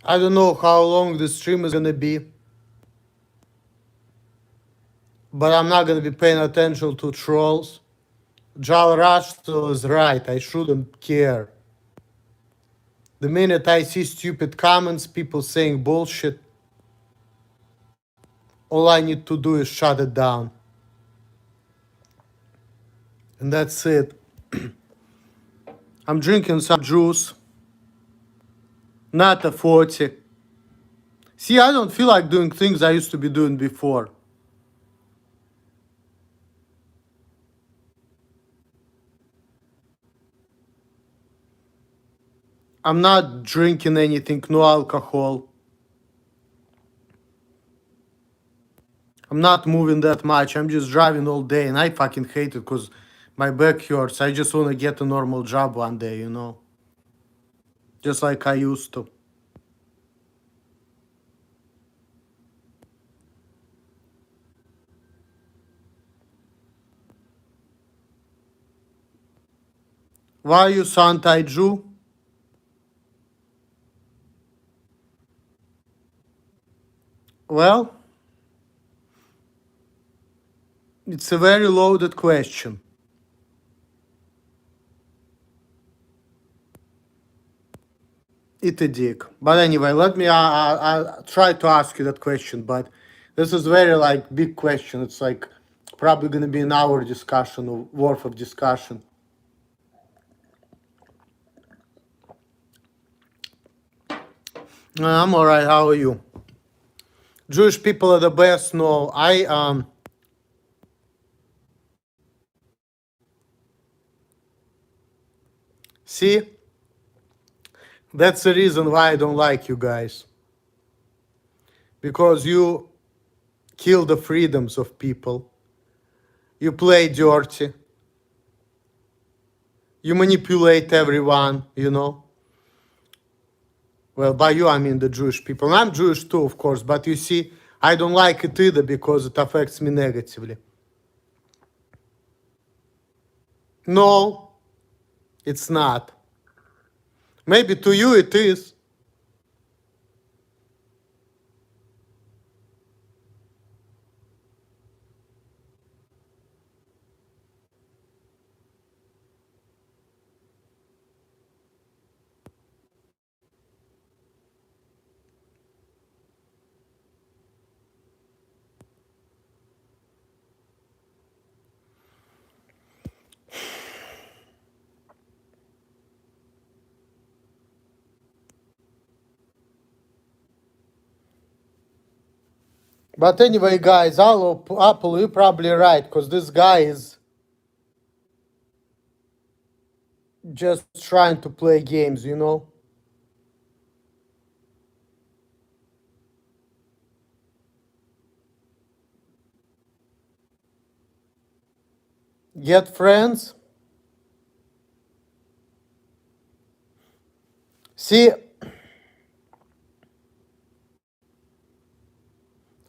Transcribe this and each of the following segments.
I don't know how long this stream is gonna be, but I'm not gonna be paying attention to trolls. Jal Russell is right. I shouldn't care. The minute I see stupid comments, people saying bullshit, all I need to do is shut it down. And that's it. I'm drinking some juice, not a 40. See, I don't feel like doing things I used to be doing before. I'm not drinking anything, no alcohol. I'm not moving that much. I'm just driving all day, and I fucking hate it because my back hurts. I just want to get a normal job one day, you know? Just like I used to. Why are you so anti-Jew? Well, it's a very loaded question. Eat a dick. But anyway, let me I try to ask you that question, but this is very like big question. It's like probably gonna be an hour discussion or worth of discussion. I'm alright, how are you? Jewish people are the best. No, see, that's the reason why I don't like you guys. Because you kill the freedoms of people. You play dirty. You manipulate everyone, you know. Well, by you, I mean the Jewish people. And I'm Jewish too, of course, but you see, I don't like it either because it affects me negatively. No, it's not. Maybe to you it is. But anyway, guys, Apple, you're probably right, because this guy is just trying to play games, you know? Get friends. See,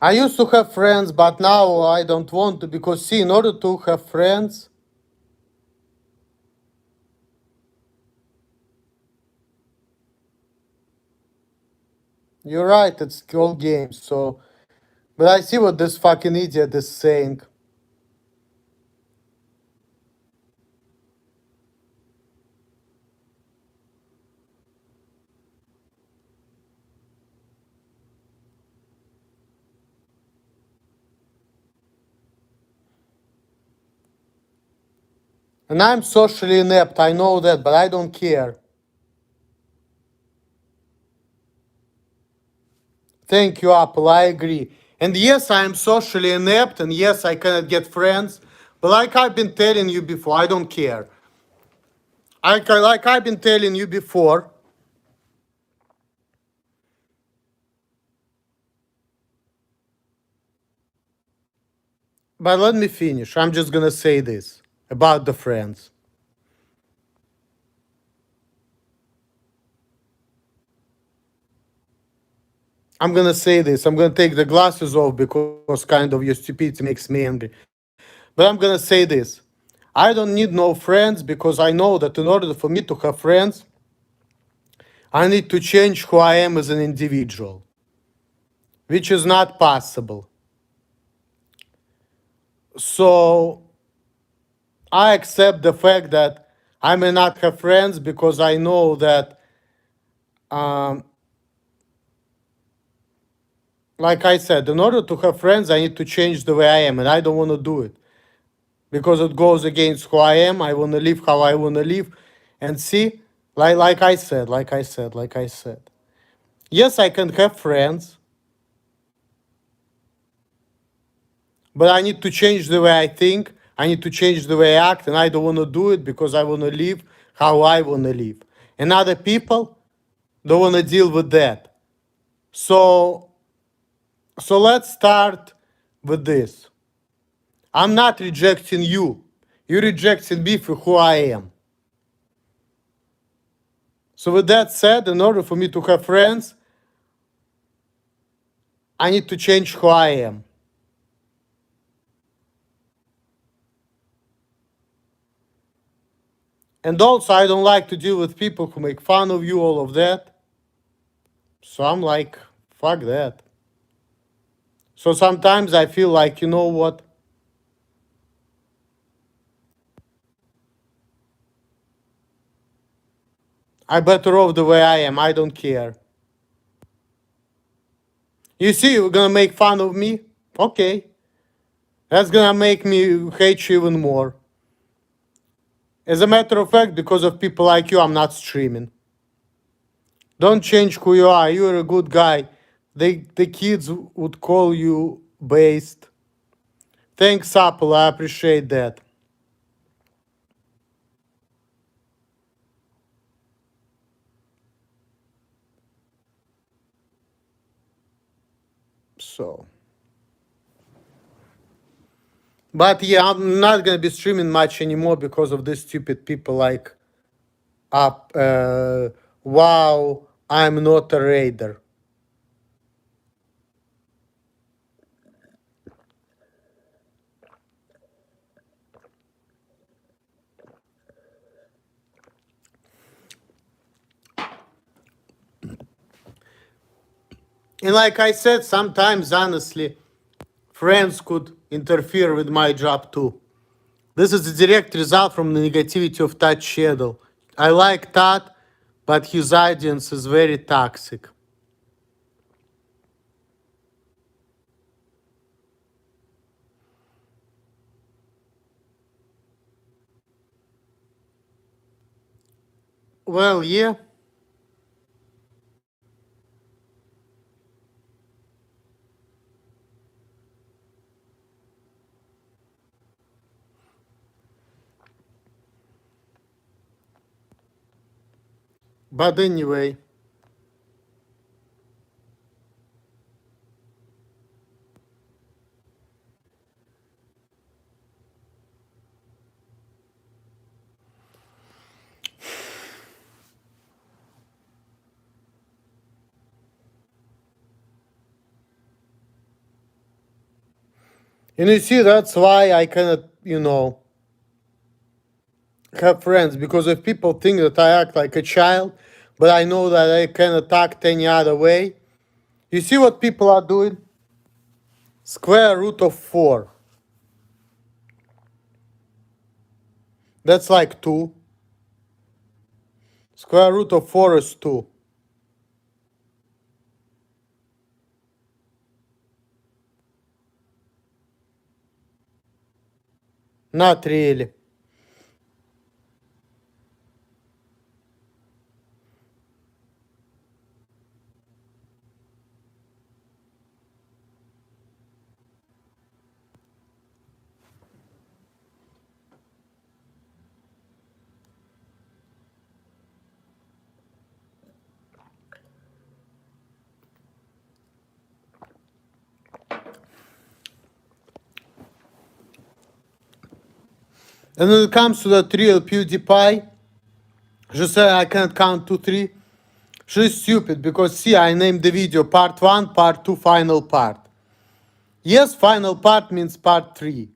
I used to have friends, but now I don't want to, because see, in order to have friends, you're right, it's all games, so... But I see what this fucking idiot is saying. And I'm socially inept, I know that, but I don't care. Thank you, Apple, I agree. And yes, I am socially inept, and yes, I cannot get friends. But like I've been telling you before, I don't care. Like I've been telling you before, but let me finish. I'm just gonna say this about the friends. I'm gonna say this. I'm gonna take the glasses off because kind of your stupidity makes me angry. But I'm gonna say this. I don't need no friends because I know that in order for me to have friends, I need to change who I am as an individual, which is not possible. So I accept the fact that I may not have friends because I know that, like I said, in order to have friends, I need to change the way I am, and I don't want to do it because it goes against who I am. I want to live how I want to live. And see, like I said, yes, I can have friends, but I need to change the way I think. I need to change the way I act, and I don't want to do it because I want to live how I want to live. And other people don't want to deal with that. So let's start with this. I'm not rejecting you. You're rejecting me for who I am. So with that said, in order for me to have friends, I need to change who I am. And also, I don't like to deal with people who make fun of you, all of that. So I'm like, fuck that. So sometimes I feel like, you know what? I better off the way I am. I don't care. You see, you're gonna make fun of me? Okay. That's gonna make me hate you even more. As a matter of fact, because of people like you, I'm not streaming. Don't change who you are. You're a good guy. The kids would call you based. Thanks, Apple. I appreciate that. So, but yeah, I'm not gonna be streaming much anymore because of these stupid people like up. Wow, I'm not a raider. And like I said, sometimes honestly, friends could interfere with my job too. This is the direct result from the negativity of Todd Shadow. I like Todd, but his audience is very toxic. Well, yeah, but anyway. And you see, that's why I cannot, have friends. Because if people think that I act like a child, but I know that I cannot act any other way. You see what people are doing? Square root of 4. That's like 2. Square root of 4 is 2. Not really. And when it comes to that real PewDiePie, just say I can't count 2, 3. She's stupid because see, I named the video part 1, part 2, final part. Yes, final part means part 3.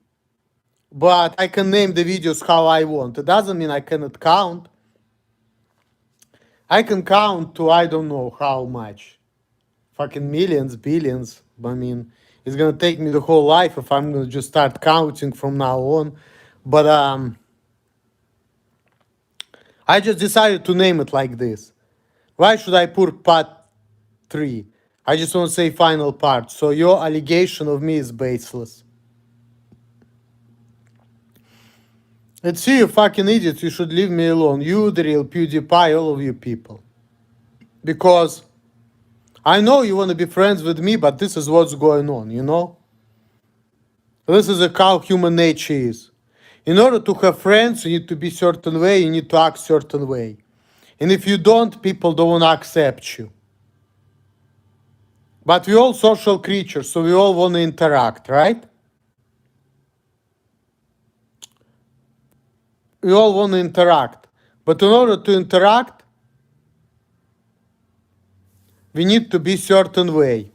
But I can name the videos how I want. It doesn't mean I cannot count. I can count to I don't know how much. Fucking millions, billions. I mean, it's gonna take me the whole life if I'm gonna just start counting from now on. But I just decided to name it like this. Why should I put part 3? I just want to say final part. So your allegation of me is baseless. Let's see, you fucking idiots. You should leave me alone. You, the real PewDiePie, all of you people. Because I know you want to be friends with me, but this is what's going on, you know? This is how human nature is. In order to have friends, you need to be certain way, you need to act certain way. And if you don't, people don't accept you. But we all social creatures, so we all want to interact, right? We all want to interact. But in order to interact, we need to be certain way.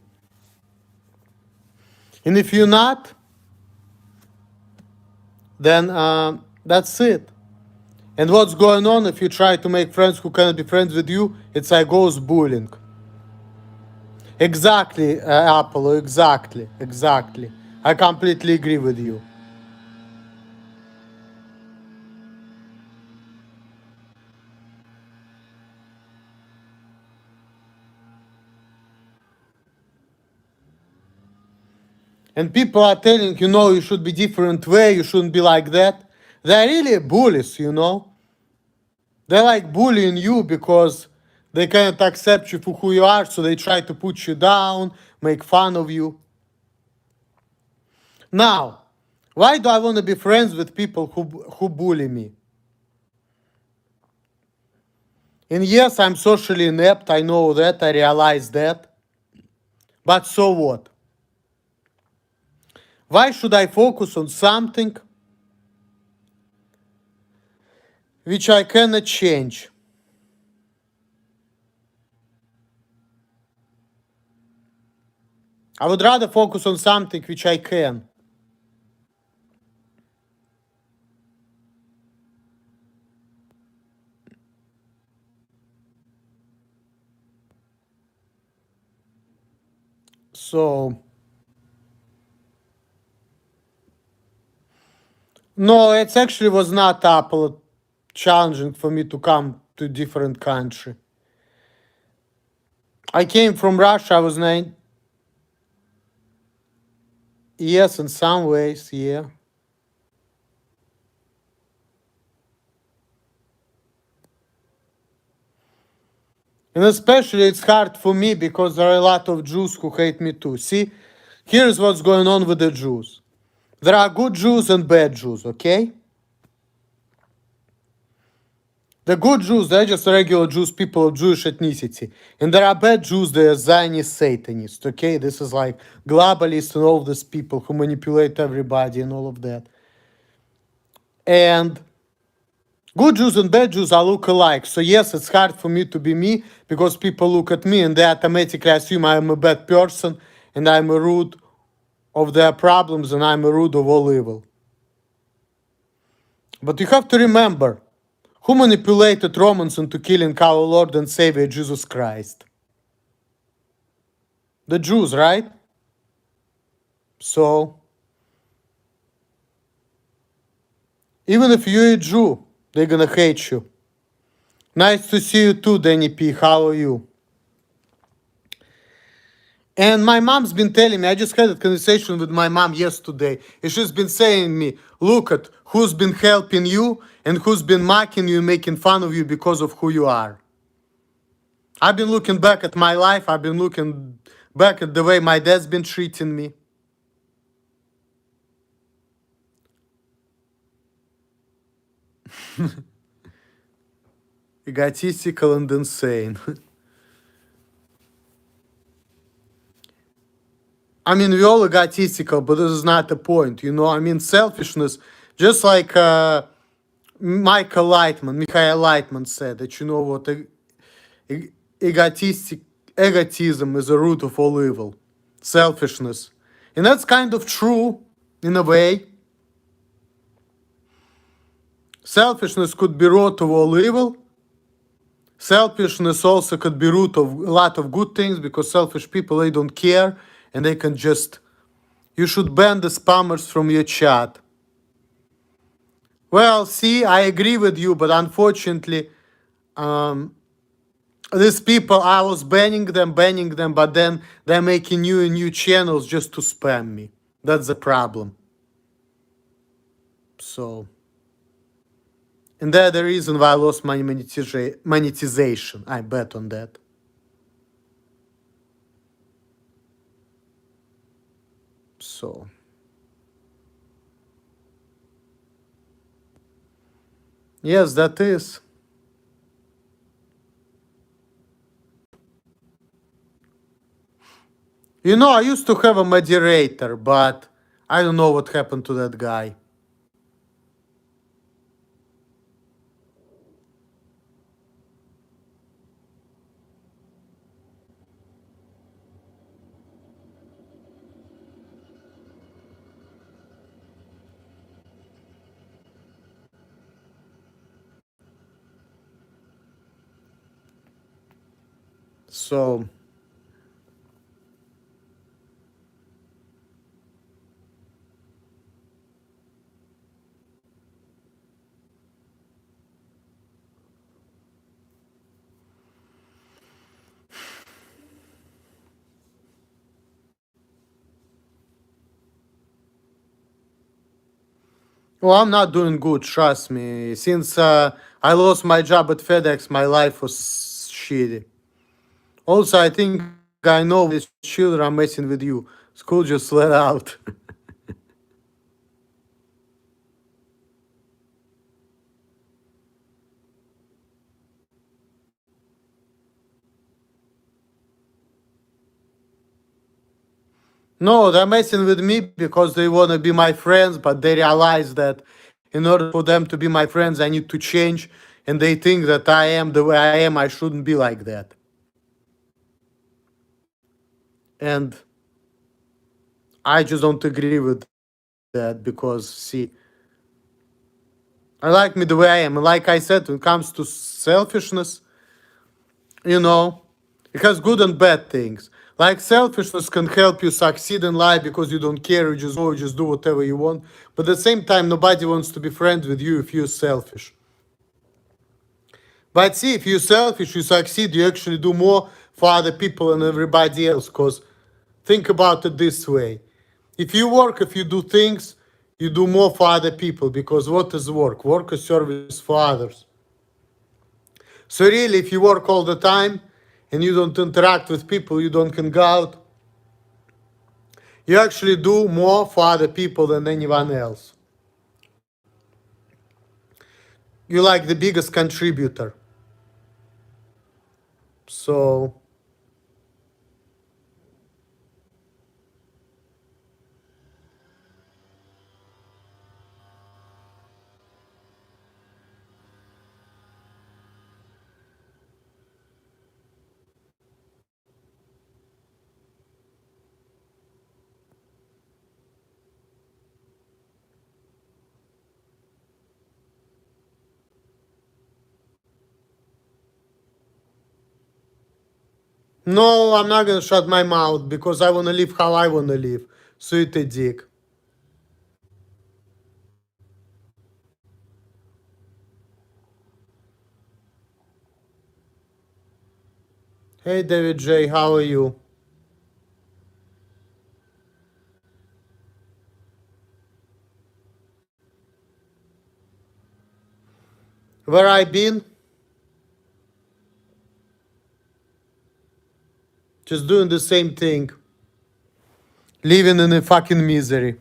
And if you're not, then that's it. And what's going on if you try to make friends who cannot be friends with you? It's like ghost bullying. Exactly, Apollo, exactly. I completely agree with you. And people are telling, you know, you should be different way, you shouldn't be like that. They're really bullies, you know. They like bullying you because they cannot accept you for who you are, so they try to put you down, make fun of you. Now, why do I want to be friends with people who bully me? And yes, I'm socially inept, I know that, I realize that. But so what? Why should I focus on something which I cannot change? I would rather focus on something which I can. So, no, it actually was not Apple challenging for me to come to a different country. I came from Russia, I was 9. Yes, in some ways, yeah. And especially it's hard for me because there are a lot of Jews who hate me too. See, here's what's going on with the Jews. There are good Jews and bad Jews, okay? The good Jews, they're just regular Jews, people of Jewish ethnicity. And there are bad Jews, they're Zionist Satanists, okay? This is like globalists and all these people who manipulate everybody and all of that. And good Jews and bad Jews are look alike. So yes, it's hard for me to be me because people look at me and they automatically assume I'm a bad person and I'm a root of their problems and I'm a root of all evil. But you have to remember, who manipulated Romans into killing our Lord and Savior Jesus Christ? The Jews, right? So, even if you're a Jew, they're gonna hate you. Nice to see you too, Danny P. How are you? And my mom's been telling me, I just had a conversation with my mom yesterday, and she's been saying me, look at who's been helping you and who's been mocking you, making fun of you because of who you are. I've been looking back at my life, I've been looking back at the way my dad's been treating me. Egotistical and insane. I mean, we all egotistical, but this is not the point, you know? I mean, selfishness, just like Mikhail Lightman said, that, you know what, egotism is the root of all evil. Selfishness. And that's kind of true, in a way. Selfishness could be root of all evil, Selfishness also could be root of a lot of good things, because selfish people, they don't care and they can just. You should ban the spammers from your chat. Well, see, I agree with you, but unfortunately, um, these people, I was banning them, but then they're making new and new channels just to spam me. That's the problem. So, and that's the reason why I lost my monetization. I bet on that. So, yes, that is. You know, I used to have a moderator, but I don't know what happened to that guy. So, well, I'm not doing good, trust me. Since I lost my job at FedEx, my life was shitty. Also, I think I know these children are messing with you. School just let out. No, they're messing with me because they want to be my friends, but they realize that in order for them to be my friends, I need to change. And they think that I am the way I am. I shouldn't be like that. And I just don't agree with that because, see, I like me the way I am. Like I said, when it comes to selfishness, you know, it has good and bad things. Like selfishness can help you succeed in life because you don't care, you just go, you just do whatever you want. But at the same time, nobody wants to be friends with you if you're selfish. But see, if you're selfish, you succeed, you actually do more for other people and everybody else. Because think about it this way. If you work, if you do things, you do more for other people. Because what is work? Work is service for others. So really, if you work all the time and you don't interact with people, you don't hang out, you actually do more for other people than anyone else. You're like the biggest contributor. So, no, I'm not gonna shut my mouth because I wanna live how I wanna live. Suit a dick. Hey David J, how are you? Where I been? Just doing the same thing. Living in a fucking misery.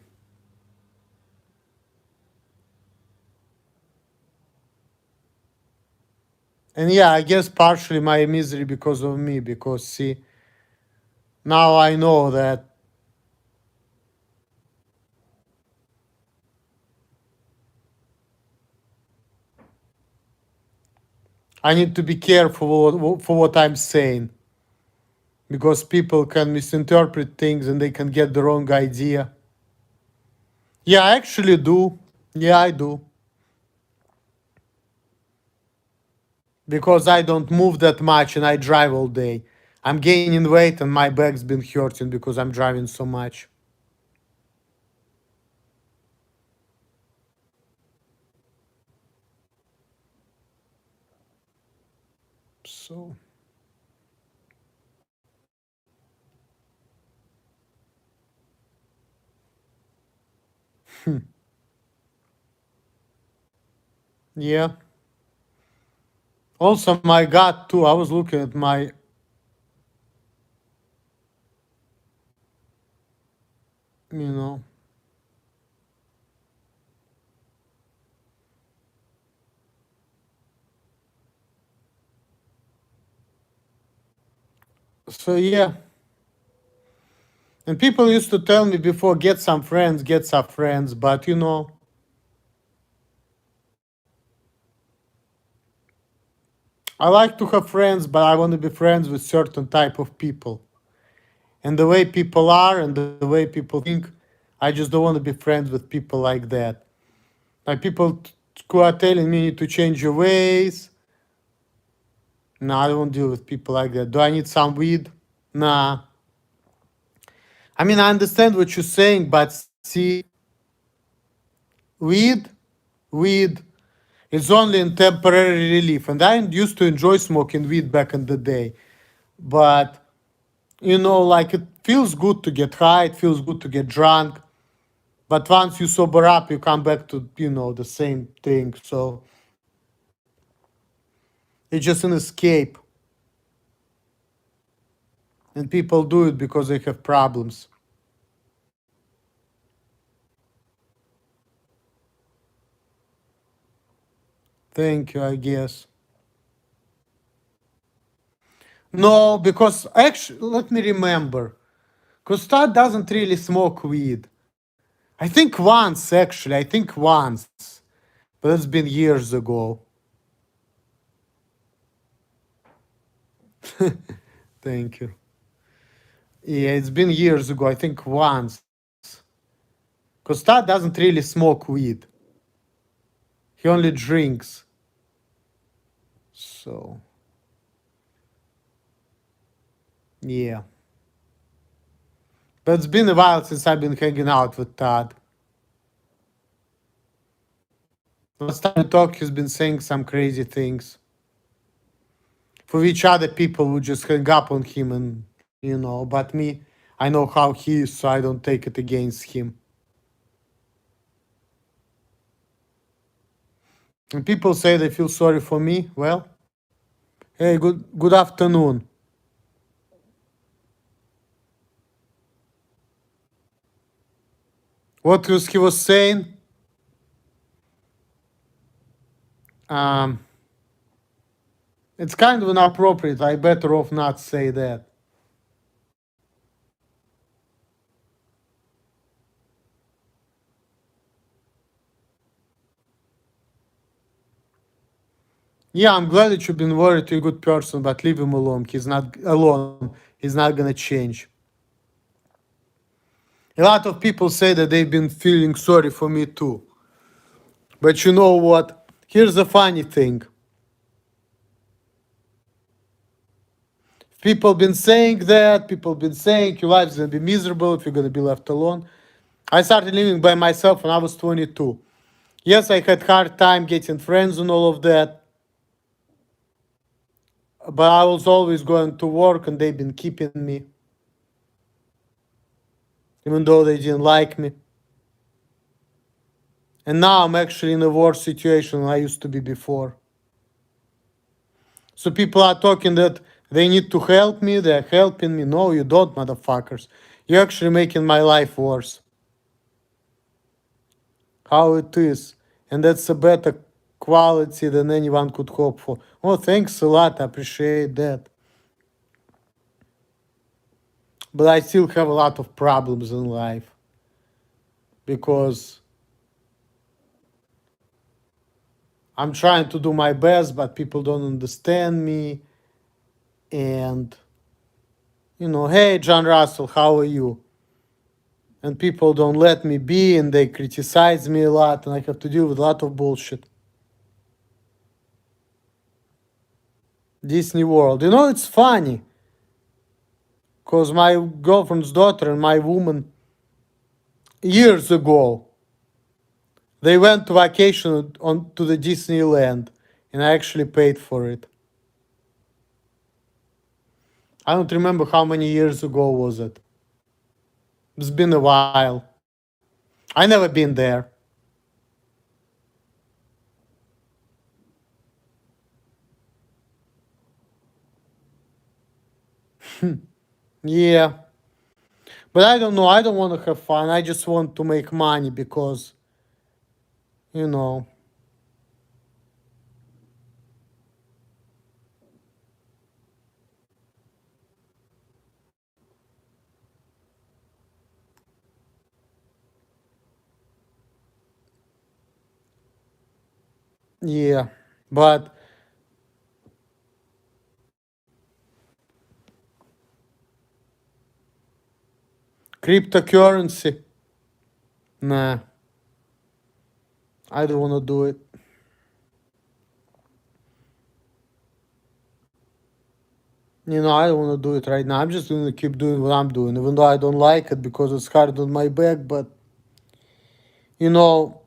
And yeah, I guess partially my misery because of me, because see, now I know that I need to be careful for what I'm saying. Because people can misinterpret things and they can get the wrong idea. Yeah, I actually do. Yeah, I do. because I don't move that much and I drive all day. I'm gaining weight and my back's been hurting because I'm driving so much. So, yeah. Also, my gut too. I was looking at my, you know. So yeah. And people used to tell me before, get some friends. But I like to have friends, but I want to be friends with certain type of people. And the way people are and the way people think, I just don't want to be friends with people like that. Like people who are telling me to change your ways. No, I don't deal with people like that. Do I need some weed? Nah. I mean, I understand what you're saying, but see, weed, weed is only in temporary relief. And I used to enjoy smoking weed back in the day. But, like it feels good to get high, it feels good to get drunk. But once you sober up, you come back to, the same thing. So it's just an escape. And people do it because they have problems. Thank you, I guess. No, because actually, let me remember. Because Todd doesn't really smoke weed. I think once, actually. I think once. But it's been years ago. Thank you. Yeah, it's been years ago. I think once. Because Todd doesn't really smoke weed. He only drinks. So, yeah. But it's been a while since I've been hanging out with Todd. Last time we talked, he's been saying some crazy things. For which other people would just hang up on him but me, I know how he is, so I don't take it against him. And people say they feel sorry for me. Well, hey, good afternoon. What was he was saying? Um, it's kind of inappropriate. I better off not say that. Yeah, I'm glad that you've been worried to a good person, but leave him alone. He's not alone. He's not gonna change. A lot of people say that they've been feeling sorry for me too. But you know what? Here's the funny thing. People been saying that. People been saying your life's gonna be miserable if you're gonna be left alone. I started living by myself when I was 22. Yes, I had hard time getting friends and all of that, but I was always going to work and they've been keeping me, even though they didn't like me. And now I'm actually in a worse situation than I used to be before. So people are talking that they need to help me, they're helping me. No, you don't, motherfuckers. You're actually making my life worse. How it is. And that's a better quality than anyone could hope for. Oh, thanks a lot. I appreciate that. But I still have a lot of problems in life because I'm trying to do my best, but people don't understand me. And, hey, John Russell, how are you? And people don't let me be and they criticize me a lot, and I have to deal with a lot of bullshit. Disney World. You know, it's funny because my girlfriend's daughter and my woman years ago they went to vacation on to the Disneyland, and I actually paid for it. I don't remember how many years ago was it. It's been a while. I never been there. Yeah. But I don't know. I don't want to have fun. I just want to make money because, you know, yeah. But cryptocurrency, nah, I don't want to do it. You know, I don't want to do it right now. I'm just going to keep doing what I'm doing, even though I don't like it because it's hard on my back. But, you know,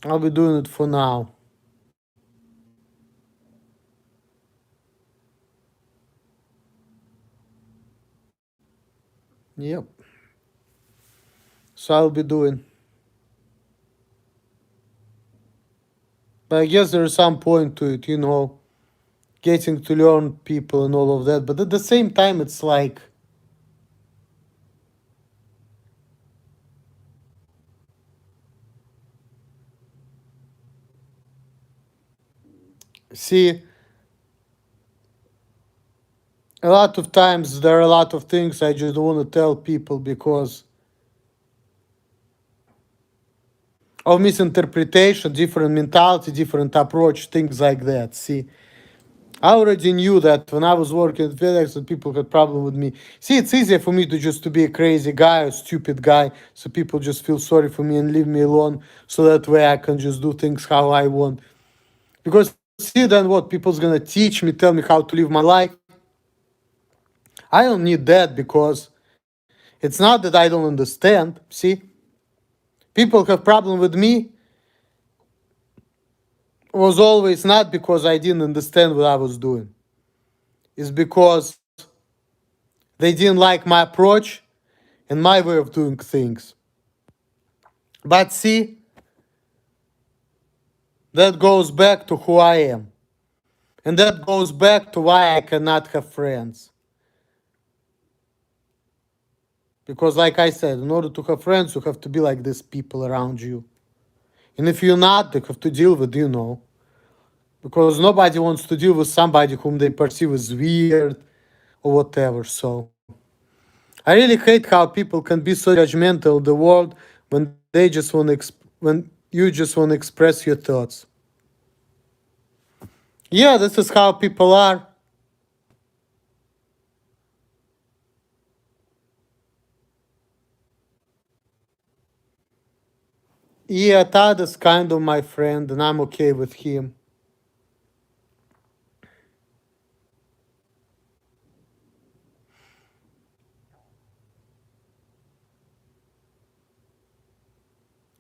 I'll be doing it for now. Yep. So I'll be doing. But I guess there is some point to it, you know, getting to learn people and all of that. But at the same time, it's like, see, a lot of times there are a lot of things I just don't want to tell people because of misinterpretation, different mentality, different approach, things like that. See, I already knew that when I was working at FedEx and people had problem with me. See, it's easier for me to just to be a crazy guy or stupid guy, so people just feel sorry for me and leave me alone, so that way I can just do things how I want. Because see, then what? People's gonna teach me, tell me how to live my life. I don't need that because it's not that I don't understand. See, people have problem with me was always not because I didn't understand what I was doing. It's because they didn't like my approach and my way of doing things. But see, that goes back to who I am. And that goes back to why I cannot have friends. Because, like I said, in order to have friends, you have to be like these people around you. And if you're not, they have to deal with, you know. Because nobody wants to deal with somebody whom they perceive as weird or whatever. So I really hate how people can be so judgmental of the world when they just want to when you just want to express your thoughts. Yeah, this is how people are. Yeah, Todd is kind of my friend, and I'm okay with him.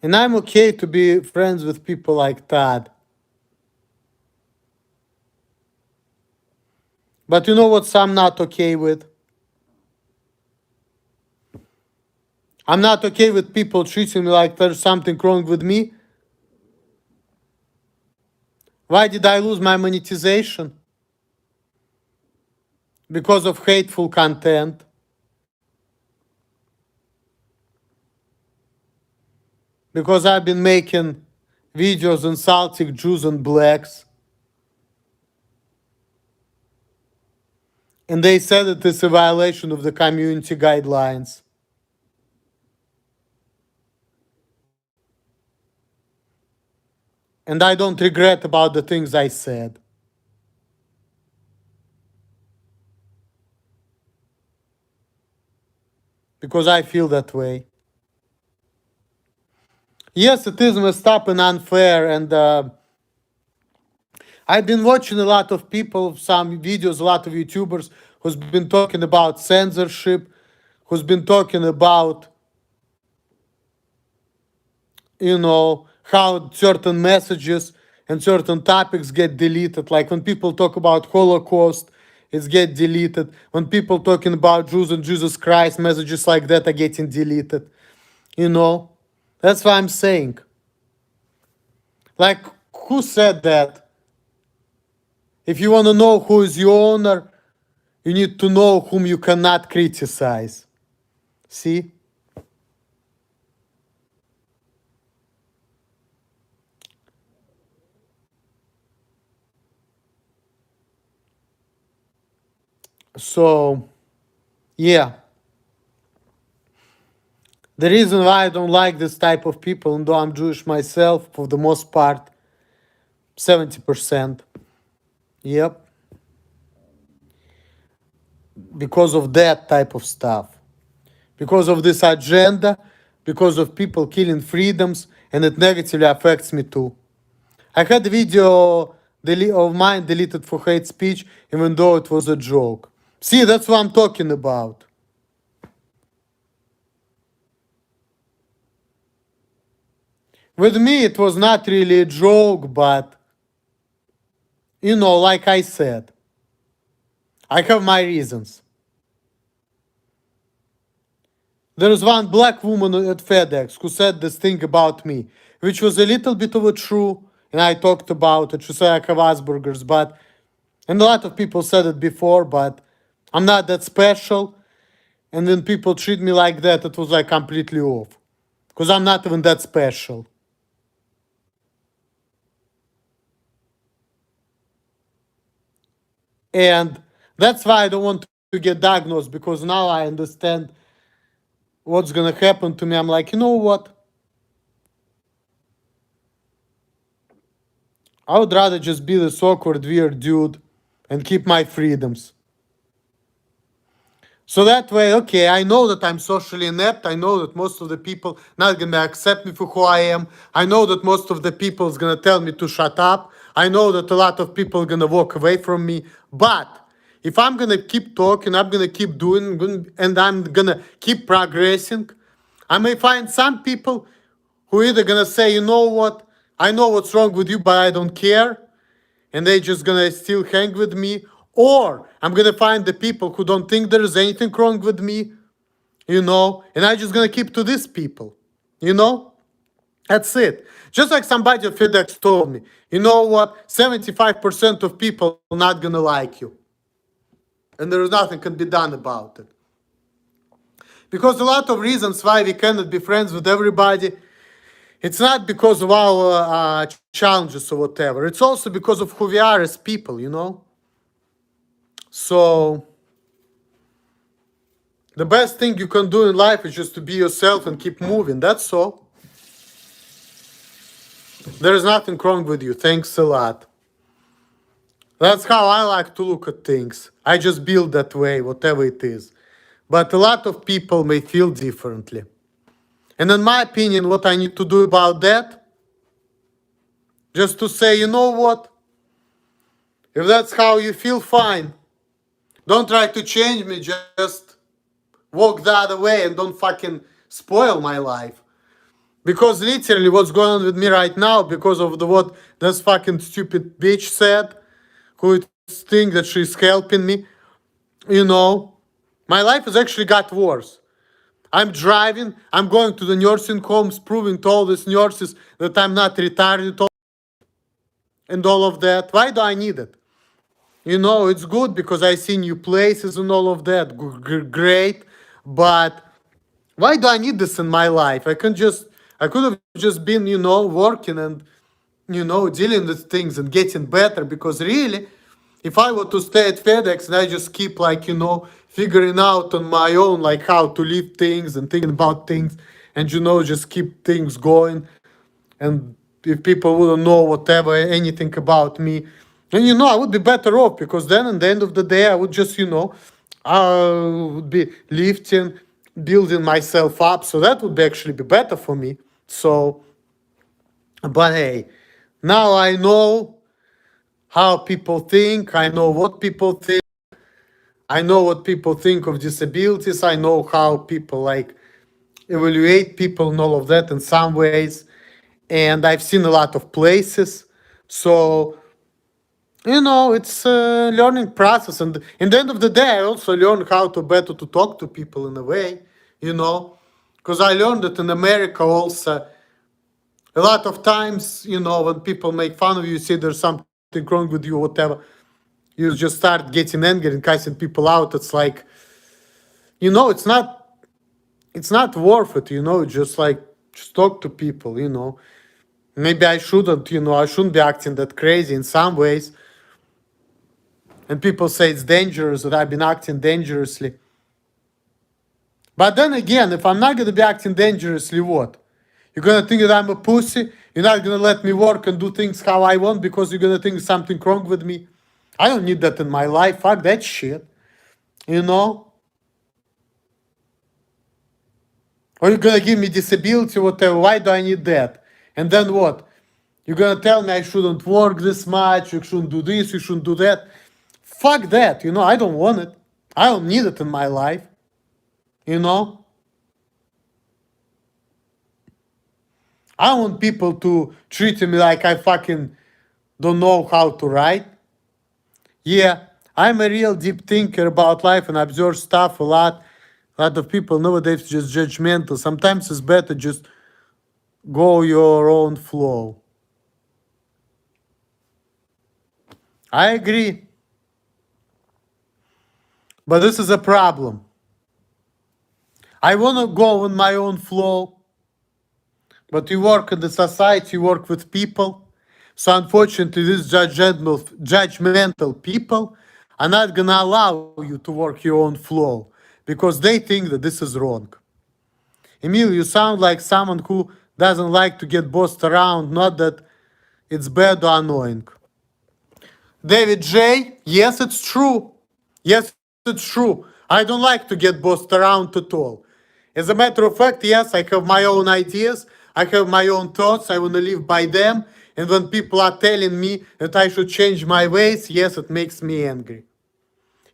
And I'm okay to be friends with people like Todd. But you know what I'm not okay with? I'm not okay with people treating me like there's something wrong with me. Why did I lose my monetization? Because of hateful content. Because I've been making videos insulting Jews and blacks. And they said it is a violation of the community guidelines. And I don't regret about the things I said. Because I feel that way. Yes, it is messed up and unfair, and I've been watching a lot of people, some videos, a lot of YouTubers who's been talking about censorship, who's been talking about, how certain messages and certain topics get deleted. Like when people talk about Holocaust, it's get deleted. When people talking about Jews and Jesus Christ, messages like that are getting deleted. That's what I'm saying. Like, who said that? If you want to know who is your owner, you need to know whom you cannot criticize. See? So, yeah. The reason why I don't like this type of people, and though I'm Jewish myself, for the most part, 70%. Yep. Because of that type of stuff. Because of this agenda, because of people killing freedoms, and it negatively affects me too. I had a video of mine deleted for hate speech, even though it was a joke. See, that's what I'm talking about. With me, it was not really a joke, but, like I said, I have my reasons. There was one black woman at FedEx who said this thing about me, which was a little bit of a true, and I talked about it. She said I have Asperger's, and a lot of people said it before, but I'm not that special. And when people treat me like that, it was like completely off. Because I'm not even that special. And that's why I don't want to get diagnosed, because now I understand what's going to happen to me. I'm like, you know what? I would rather just be this awkward, weird dude and keep my freedoms. So that way, okay, I know that I'm socially inept. I know that most of the people not going to accept me for who I am. I know that most of the people is going to tell me to shut up. I know that a lot of people are going to walk away from me. But if I'm going to keep talking, I'm going to keep doing, and I'm going to keep progressing, I may find some people who either going to say, you know what, I know what's wrong with you, but I don't care. And they just gonna still hang with me, or I'm gonna find the people who don't think there's anything wrong with me, and I'm just gonna keep to these people, that's it. Just like somebody at FedEx told me, you know what, 75% of people are not gonna like you, and there is nothing can be done about it, because a lot of reasons why we cannot be friends with everybody. It's not because of our challenges or whatever. It's also because of who we are as people. So the best thing you can do in life is just to be yourself and keep moving. That's all. There is nothing wrong with you. Thanks a lot. That's how I like to look at things. I just build that way, whatever it is. But a lot of people may feel differently. And in my opinion, what I need to do about that, just to say, you know what? If that's how you feel, fine. Don't try to change me, just walk the other way and don't fucking spoil my life. Because literally what's going on with me right now, because of what this fucking stupid bitch said, who thinks that she's helping me, my life has actually got worse. I'm driving, I'm going to the nursing homes, proving to all these nurses that I'm not retarded and all of that. Why do I need it? It's good because I see new places and all of that. Great. But why do I need this in my life? I could have just been, working and, dealing with things and getting better. Because really, if I were to stay at FedEx and I just keep figuring out on my own, like how to live things and thinking about things and, just keep things going. And if people wouldn't know whatever, anything about me, and I would be better off, because then at the end of the day, I would just, I would be lifting, building myself up. So that would actually be better for me. So, but hey, now I know how people think. I know what people think. I know what people think of disabilities. I know how people like evaluate people and all of that in some ways. And I've seen a lot of places. So, it's a learning process. And in the end of the day, I also learned how to better to talk to people in a way, because I learned that in America also, a lot of times, when people make fun of you, say there's something wrong with you, whatever, you just start getting angry and cussing people out. It's like, it's not worth it, just like, just talk to people, Maybe I shouldn't be acting that crazy in some ways. And people say it's dangerous that I've been acting dangerously. But then again, if I'm not going to be acting dangerously, what? You're going to think that I'm a pussy? You're not going to let me work and do things how I want because you're going to think something wrong with me? I don't need that in my life. Fuck that shit. You know? Or you're going to give me disability, whatever. Why do I need that? And then what? You're going to tell me I shouldn't work this much. You shouldn't do this. You shouldn't do that. Fuck that. I don't want it. I don't need it in my life. You know? I want people to treat me like I fucking don't know how to write. Yeah, I'm a real deep thinker about life and observe stuff a lot. A lot of people nowadays just judgmental. Sometimes it's better just go your own flow. I agree. But this is a problem. I want to go in my own flow. But you work in the society, you work with people. So unfortunately, these judgmental people are not going to allow you to work your own flow because they think that this is wrong. Emil, you sound like someone who doesn't like to get bossed around, not that it's bad or annoying. David J, yes, it's true. Yes, it's true. I don't like to get bossed around at all. As a matter of fact, yes, I have my own ideas. I have my own thoughts. I want to live by them. And when people are telling me that I should change my ways, yes, it makes me angry.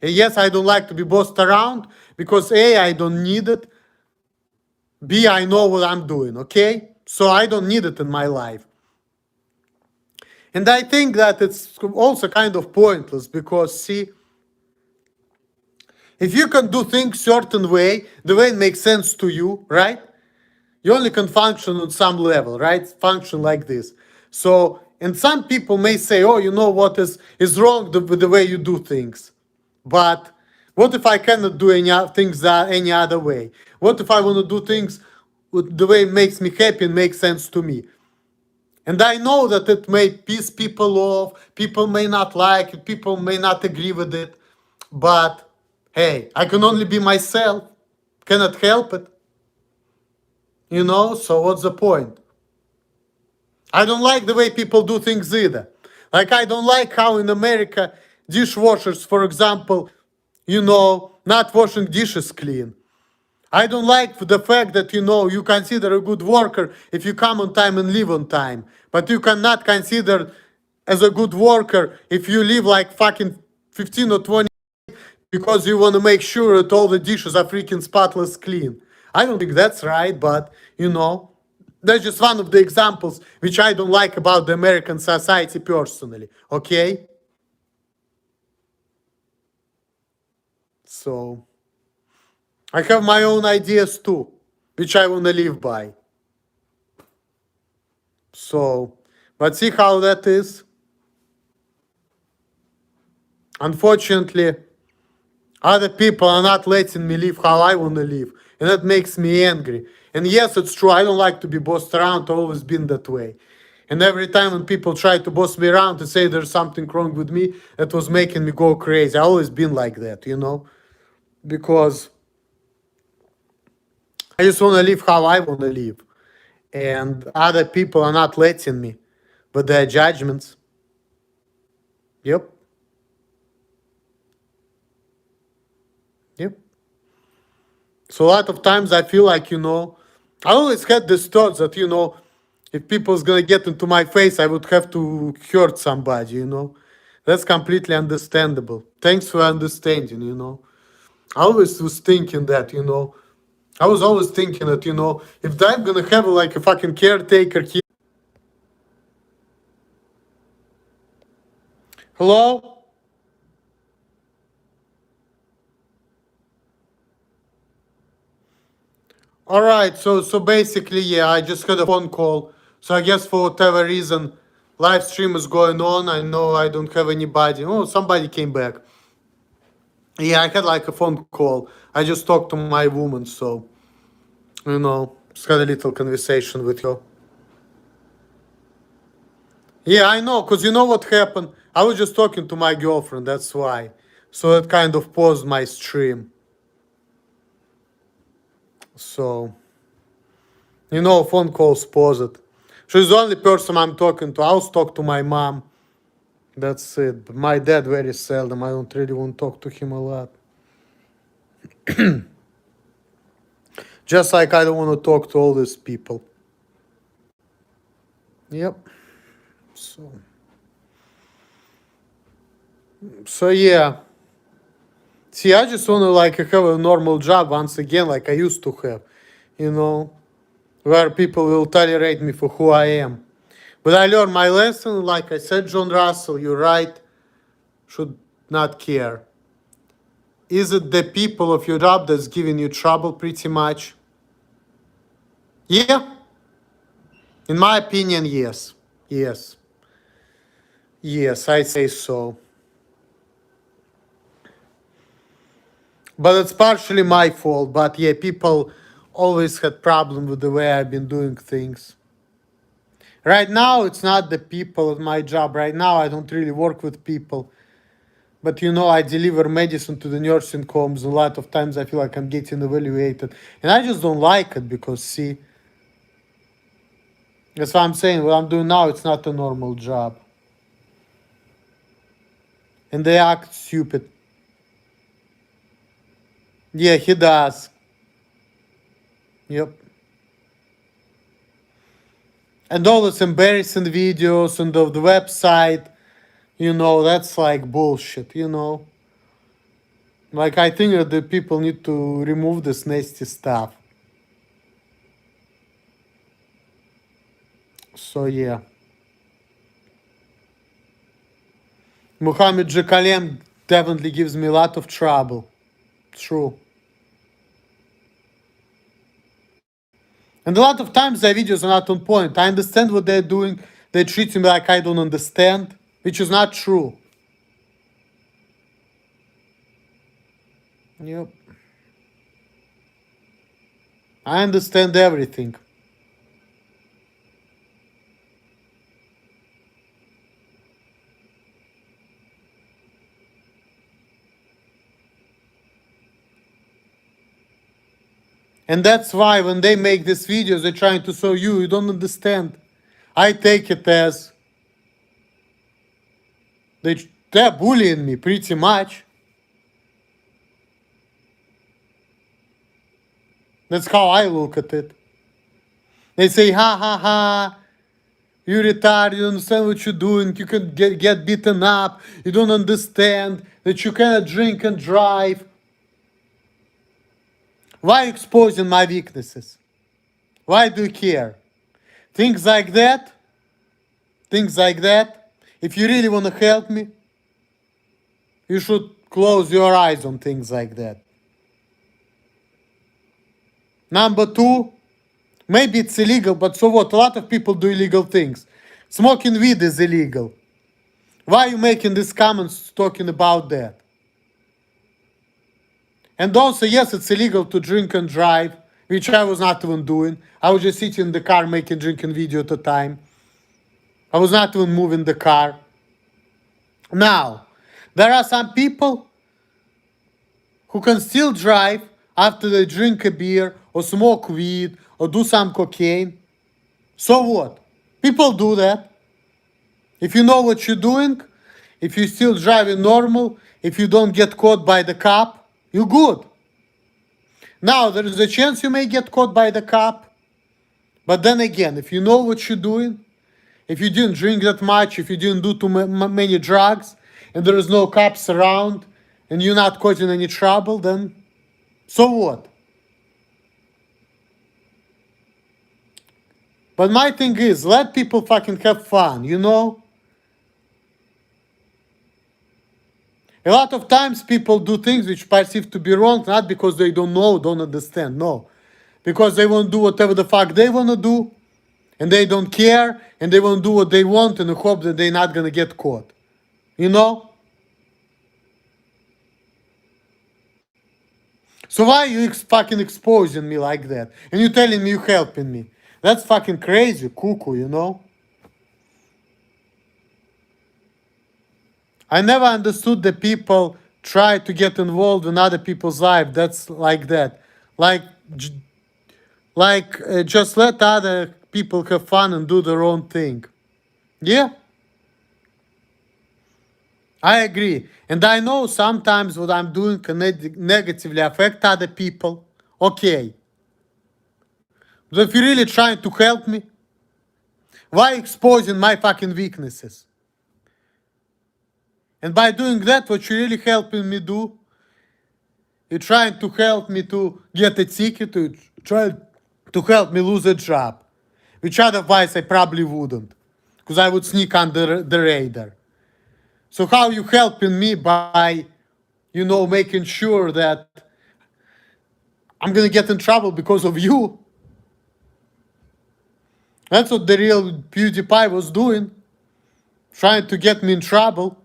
And yes, I don't like to be bossed around because A, I don't need it. B, I know what I'm doing, okay? So I don't need it in my life. And I think that it's also kind of pointless because, see, if you can do things certain way, the way it makes sense to you, right? You only can function on some level, right? Function like this. So, and some people may say, oh, you know what is wrong with the way you do things. But what if I cannot do things any other way? What if I want to do things with the way it makes me happy and makes sense to me? And I know that it may piss people off, people may not like it, people may not agree with it, but hey, I can only be myself, cannot help it. So what's the point? I don't like the way people do things either. Like, I don't like how in America, dishwashers, for example, not washing dishes clean. I don't like the fact that, you consider a good worker if you come on time and leave on time. But you cannot consider as a good worker if you leave like fucking 15 or 20 because you want to make sure that all the dishes are freaking spotless clean. I don't think that's right, but, that's just one of the examples which I don't like about the American society personally, okay? So, I have my own ideas too, which I want to live by. So, but see how that is? Unfortunately, other people are not letting me live how I want to live. And that makes me angry. And yes, it's true, I don't like to be bossed around. I've always been that way. And every time when people try to boss me around to say there's something wrong with me, that was making me go crazy. I've always been like that, because I just want to live how I want to live. And other people are not letting me with their judgments. Yep. Yep. So a lot of times I feel like, I always had this thought that, if people's gonna get into my face, I would have to hurt somebody, That's completely understandable. Thanks for understanding, you know. I always was thinking that, you know. I was always thinking that, you know, if I'm gonna have like a fucking caretaker here. Hello? All right, so basically, yeah, I just had a phone call. So I guess for whatever reason, live stream is going on. I know I don't have anybody. Oh, somebody came back. Yeah, I had like a phone call. I just talked to my woman, so you know, just had a little conversation with her. Yeah, I know, cause you know what happened. I was just talking to my girlfriend. That's why. So it kind of paused my stream. So you know, phone calls paused. She's the only person I'm talking to. I was talk to my mom. That's it. My dad very seldom. I don't really want to talk to him a lot. Just like I don't want to talk to all these people. Yep. So yeah. See, I just want to like have a normal job once again, like I used to have, you know, where people will tolerate me for who I am. But I learned my lesson. Like I said, John Russell, you're right. Should not care. Is it the people of your job that's giving you trouble pretty much? Yeah. In my opinion, yes. Yes. Yes, I say so. But it's partially my fault. But yeah, people always had problem with the way I've been doing things. Right now, it's not the people at my job. Right now, I don't really work with people. But you know, I deliver medicine to the nursing homes. A lot of times I feel like I'm getting evaluated. And I just don't like it because, see, that's what I'm saying. What I'm doing now, it's not a normal job. And they act stupid. Yeah, he does. Yep. And all those embarrassing videos on the website, you know, that's like bullshit, you know. Like, I think that the people need to remove this nasty stuff. So, yeah. Muhammad Jakalem definitely gives me a lot of trouble. True. And a lot of times their videos are not on point. I understand what they're doing. They treat me like I don't understand, which is not true. Yep. I understand everything. And that's why when they make these videos, they're trying to show you, you don't understand. I take it as they're bullying me pretty much. That's how I look at it. They say, ha ha ha, you retarded, you don't understand what you're doing, you can get beaten up, you don't understand that you cannot drink and drive. Why exposing my weaknesses? Why do you care? Things like that, if you really want to help me, you should close your eyes on things like that. Number two, maybe it's illegal, but so what? A lot of people do illegal things. Smoking weed is illegal. Why are you making these comments talking about that? And also, yes, it's illegal to drink and drive, which I was not even doing. I was just sitting in the car making drinking video at a time. I was not even moving the car. Now, there are some people who can still drive after they drink a beer or smoke weed or do some cocaine. So what? People do that. If you know what you're doing, if you're still driving normal, if you don't get caught by the cop, you're good. Now, there is a chance you may get caught by the cop. But then again, if you know what you're doing, if you didn't drink that much, if you didn't do too many drugs, and there is no cops around and you're not causing any trouble, then so what? But my thing is, let people fucking have fun, you know? A lot of times people do things which perceived to be wrong, not because they don't know, don't understand, no. Because they want to do whatever the fuck they want to do, and they don't care, and they want to do what they want in the hope that they're not going to get caught. You know? So why are you fucking exposing me like that? And you telling me you helping me? That's fucking crazy, cuckoo, you know? I never understood the people try to get involved in other people's life. That's like that. Like, just let other people have fun and do their own thing. Yeah, I agree. And I know sometimes what I'm doing can negatively affect other people. Okay. But if you're really trying to help me, why exposing my fucking weaknesses? And by doing that, what you're really helping me do, you're trying to help me to get a ticket, to try to help me lose a job, which otherwise I probably wouldn't, because I would sneak under the radar. So how you helping me by, you know, making sure that I'm gonna get in trouble because of you? That's what the real PewDiePie was doing, trying to get me in trouble.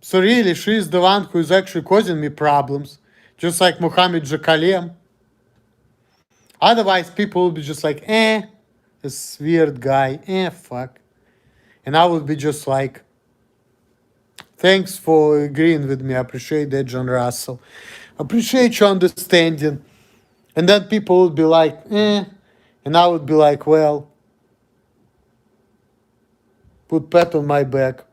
So really, she's the one who is actually causing me problems, just like Mohammed Jakalem. Otherwise, people will be just like, this weird guy, fuck. And I would be just like, thanks for agreeing with me. I appreciate that, John Russell. Appreciate your understanding. And then people would be like, And I would be like, well, put pat on my back.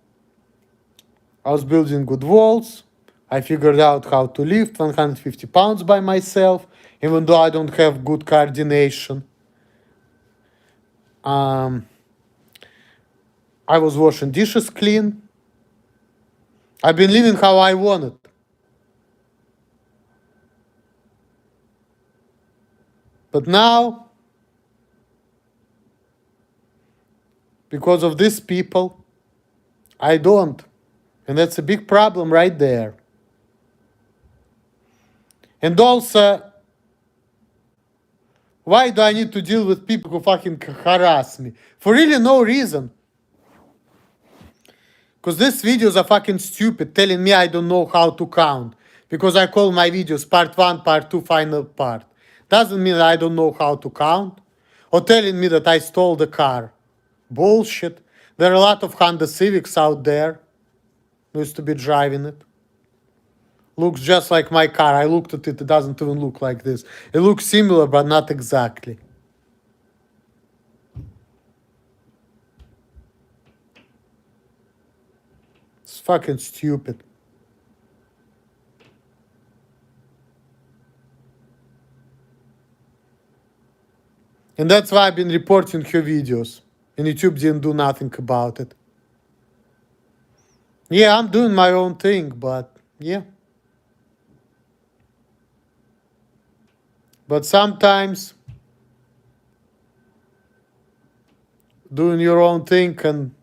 I was building good walls. I figured out how to lift 150 pounds by myself, even though I don't have good coordination. I was washing dishes clean. I've been living how I wanted. But now, because of these people, I don't. And that's a big problem right there. And also, why do I need to deal with people who fucking harass me? For really no reason. Because these videos are fucking stupid, telling me I don't know how to count. Because I call my videos part 1, part 2, final part. Doesn't mean I don't know how to count. Or telling me that I stole the car. Bullshit. There are a lot of Honda Civics out there. Who used to be driving it. Looks just like my car. I looked at it. It doesn't even look like this. It looks similar, but not exactly. It's fucking stupid. And that's why I've been reporting her videos. And YouTube didn't do nothing about it. Yeah, I'm doing my own thing, but yeah. But sometimes doing your own thing can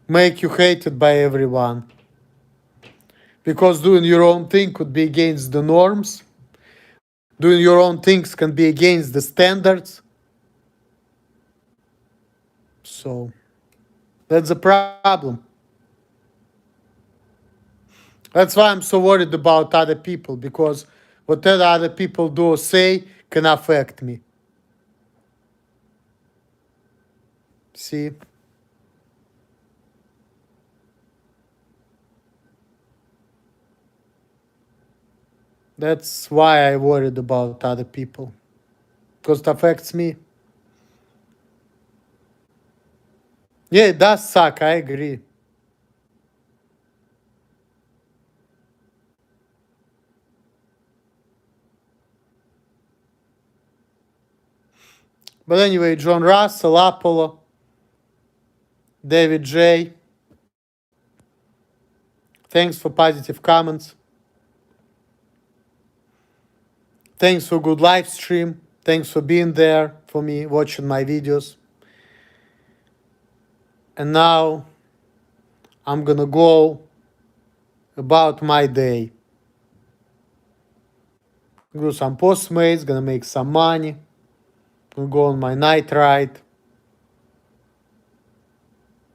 make you hated by everyone. Because doing your own thing could be against the norms. Doing your own things can be against the standards. So that's a problem. That's why I'm so worried about other people, because whatever other people do or say can affect me. See? That's why I worried about other people. Because it affects me. Yeah, it does suck, I agree. But anyway, John Russell, Apollo, David J. Thanks for positive comments. Thanks for good live stream. Thanks for being there for me, watching my videos. And now I'm gonna go about my day. Do some Postmates, gonna make some money. Gonna go on my night ride.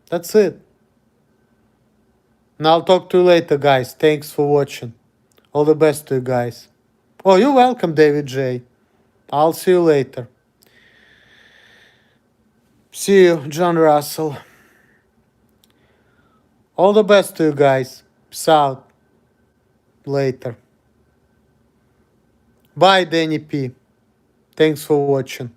That's it. And I'll talk to you later, guys. Thanks for watching. All the best to you guys. Oh, you're welcome, David J. I'll see you later. See you, John Russell. All the best to you guys. Peace out. Later. Bye, Danny P. Thanks for watching.